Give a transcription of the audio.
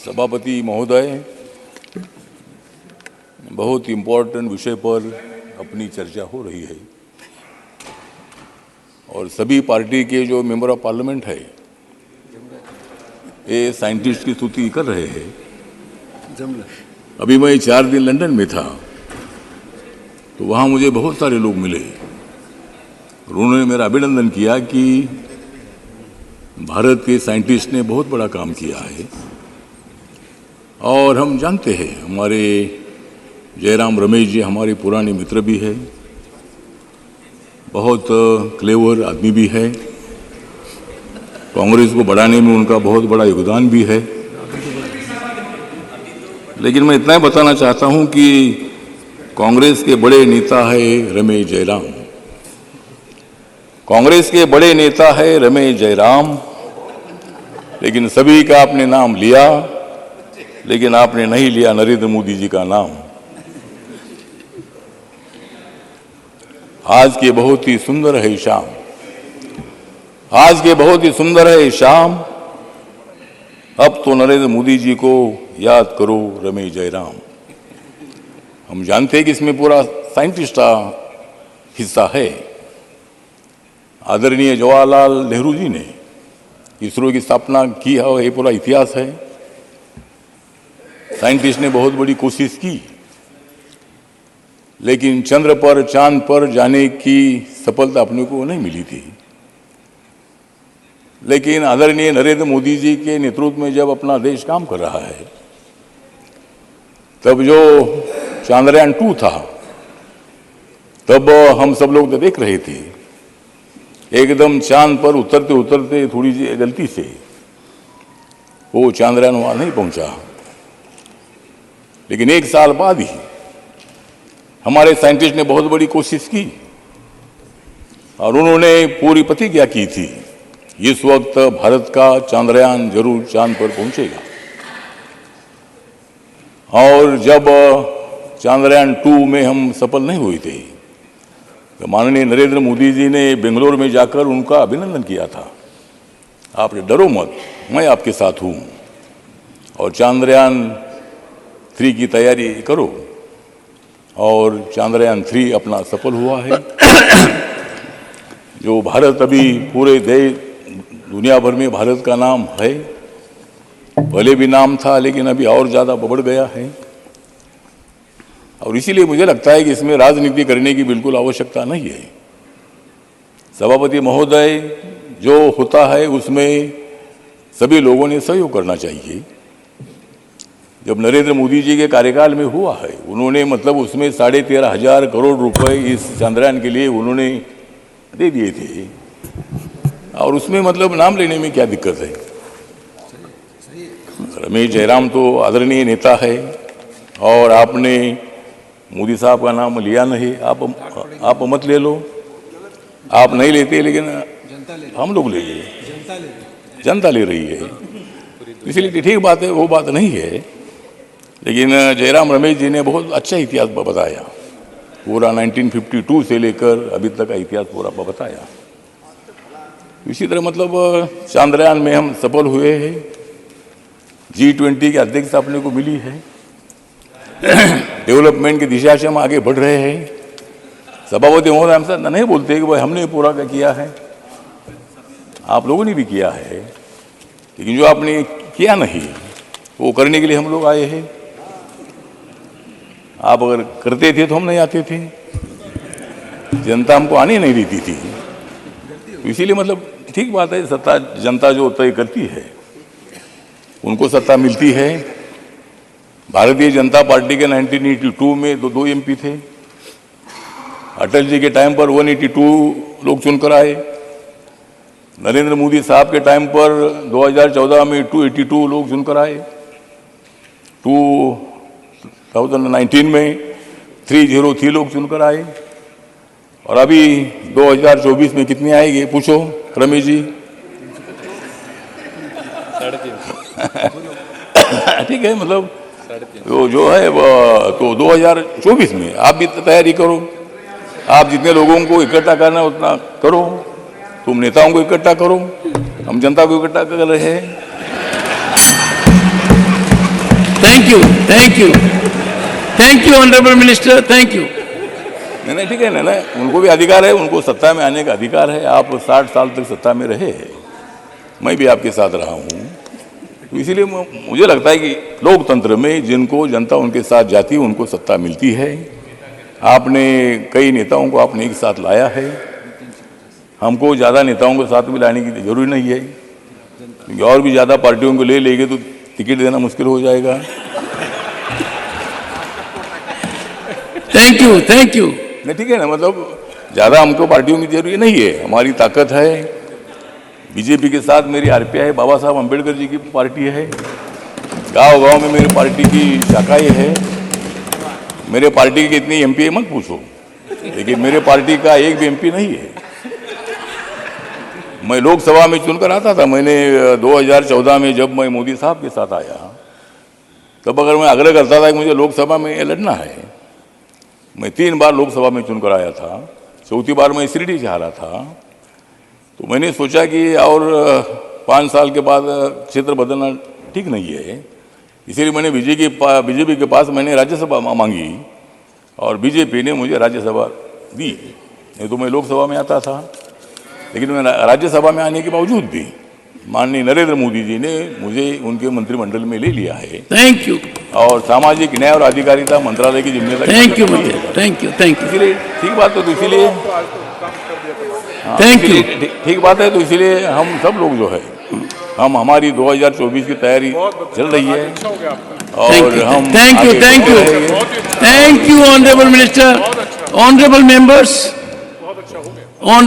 सभापति महोदय, बहुत इम्पोर्टेंट विषय पर अपनी चर्चा हो रही है और सभी पार्टी के जो मेंबर ऑफ पार्लियामेंट है ये साइंटिस्ट की स्तुति कर रहे हैं। अभी मैं 4 दिन लंदन में था तो वहाँ मुझे बहुत सारे लोग मिले और उन्होंने मेरा अभिनंदन किया कि भारत के साइंटिस्ट ने बहुत बड़ा काम किया है। और हम जानते हैं हमारे जयराम रमेश जी हमारे पुराने मित्र भी है, बहुत क्लेवर आदमी भी है, कांग्रेस को बढ़ाने में उनका बहुत बड़ा योगदान भी है। लेकिन मैं इतना ही बताना चाहता हूं कि कांग्रेस के बड़े नेता है रमेश जयराम, कांग्रेस के बड़े नेता है रमेश जयराम, लेकिन सभी का आपने नाम लिया, लेकिन आपने नहीं लिया नरेंद्र मोदी जी का नाम। आज के बहुत ही सुंदर है शाम, आज के बहुत ही सुंदर है शाम, अब तो नरेंद्र मोदी जी को याद करो रमेश जयराम। हम जानते हैं कि इसमें पूरा साइंटिस्ट का हिस्सा है। आदरणीय जवाहरलाल नेहरू जी ने इसरो की स्थापना की है, ये पूरा इतिहास है। साइंटिस्ट ने बहुत बड़ी कोशिश की, लेकिन चंद्र पर चांद पर जाने की सफलता अपने को नहीं मिली थी। लेकिन आदरणीय नरेंद्र मोदी जी के नेतृत्व में जब अपना देश काम कर रहा है, तब जो चांद्रयान 2 था, तब हम सब लोग तो देख रहे थे, एकदम चांद पर उतरते उतरते थोड़ी सी गलती से वो चांद्रयान वहां नहीं पहुंचा। लेकिन 1 साल बाद ही हमारे साइंटिस्ट ने बहुत बड़ी कोशिश की और उन्होंने पूरी प्रतिज्ञा की थी, इस वक्त भारत का चांद्रयान जरूर चांद पर पहुंचेगा। और जब चांद्रयान 2 में हम सफल नहीं हुए थे तो माननीय नरेंद्र मोदी जी ने बेंगलोर में जाकर उनका अभिनंदन किया था। आपने डरो मत, मैं आपके साथ हूं और चांद्रयान 3 की तैयारी करो। और चांद्रयान 3 अपना सफल हुआ है। जो भारत अभी पूरे देश दुनिया भर में भारत का नाम है, पहले भी नाम था लेकिन अभी और ज़्यादा बढ़ गया है। और इसीलिए मुझे लगता है कि इसमें राजनीति करने की बिल्कुल आवश्यकता नहीं है। सभापति महोदय, जो होता है उसमें सभी लोगों ने सहयोग करना चाहिए। जब नरेंद्र मोदी जी के कार्यकाल में हुआ है, उन्होंने मतलब उसमें 13,500 करोड़ रुपए इस चांद्रयान के लिए उन्होंने दे दिए थे और उसमें मतलब नाम लेने में क्या दिक्कत है। रमेश जयराम तो आदरणीय नेता है और आपने मोदी साहब का नाम लिया नहीं, आप मत ले लो, आप नहीं लेते लेकिन हम लोग ले लिए, जनता ले रही है, इसलिए ठीक बात है, वो बात नहीं है। लेकिन जयराम रमेश जी ने बहुत अच्छा इतिहास बताया, पूरा 1952 से लेकर अभी तक का इतिहास पूरा बताया। इसी तरह मतलब चांद्रयान में हम सफल हुए हैं, G20 की अध्यक्षता अपने को मिली है, डेवलपमेंट की दिशा से हम आगे बढ़ रहे हैं। सभापति महोदय हमसे नहीं बोलते कि भाई हमने पूरा क्या किया है, आप लोगों ने भी किया है, लेकिन जो आपने किया नहीं वो करने के लिए हम लोग आए हैं। आप अगर करते थे तो हम नहीं आते थे, जनता हमको आने नहीं देती थी। इसीलिए मतलब ठीक बात है, सत्ता जनता जो तय करती है उनको सत्ता मिलती है। भारतीय जनता पार्टी के 1982 में दो MP थे, अटल जी के टाइम पर 182 लोग चुनकर आए, नरेंद्र मोदी साहब के टाइम पर 2014 में 282 लोग चुनकर आए, 2019 में 303 लोग चुनकर आए और अभी 2024 में कितने आएंगे पूछो रमेश जी? ठीक है, मतलब तो जो है वो तो 2024 में आप भी तैयारी करो, आप जितने लोगों को इकट्ठा करना उतना करो, तुम नेताओं को इकट्ठा करो, हम जनता को इकट्ठा कर रहे हैं। Thank you honourable minister, thank you. नहीं ठीक है ना, उनको भी अधिकार है, उनको सत्ता में आने का अधिकार है। आप 60 साल तक सत्ता में रहे, मैं भी आपके साथ रहा हूँ, तो इसीलिए मुझे लगता है कि लोकतंत्र में जिनको जनता उनके साथ जाती है उनको सत्ता मिलती है। आपने कई नेताओं को आपने एक साथ लाया है, हमको ज़्यादा नेताओं को साथ में लाने की जरूरी नहीं है, क्योंकि और भी ज़्यादा पार्टियों को ले लेंगे तो टिकट देना मुश्किल हो जाएगा। Thank you. नहीं ठीक है ना, मतलब ज़्यादा हमको पार्टियों की जरूरी नहीं है। हमारी ताकत है बीजेपी के साथ मेरी आरपीआई है, बाबा साहब अम्बेडकर जी की पार्टी है, गांव-गांव में मेरी पार्टी की शाखाएं है। मेरे पार्टी की कितनी एमपी है मत पूछो, लेकिन मेरे पार्टी का एक भी एमपी नहीं है। मैं लोकसभा में चुनकर आता था। मैंने 2014 में जब मैं मोदी साहब के साथ आया, तब अगर मैं आग्रह करता था कि मुझे लोकसभा में लड़ना है, मैं 3 बार लोकसभा में चुनकर आया था। चौथी बार मैं शिरडी से हारा था। तो मैंने सोचा कि और 5 साल के बाद क्षेत्र बदलना ठीक नहीं है, इसीलिए मैंने बीजेपी के पास मैंने राज्यसभा मांगी और बीजेपी ने मुझे राज्यसभा दी। नहीं तो मैं लोकसभा में आता था, लेकिन मैं राज्यसभा में आने के बावजूद भी माननीय नरेंद्र मोदी जी ने मुझे उनके मंत्रिमंडल में ले लिया है। Thank you. और सामाजिक न्याय और अधिकारिता मंत्रालय की जिम्मेदारी। Thank you. इसीलिए ठीक बात है, तो इसीलिए थैंक यू। ठीक बात है, तो इसीलिए हम सब लोग जो है हमारी 2024 की तैयारी चल रही है और हम thank you honourable minister, honourable members.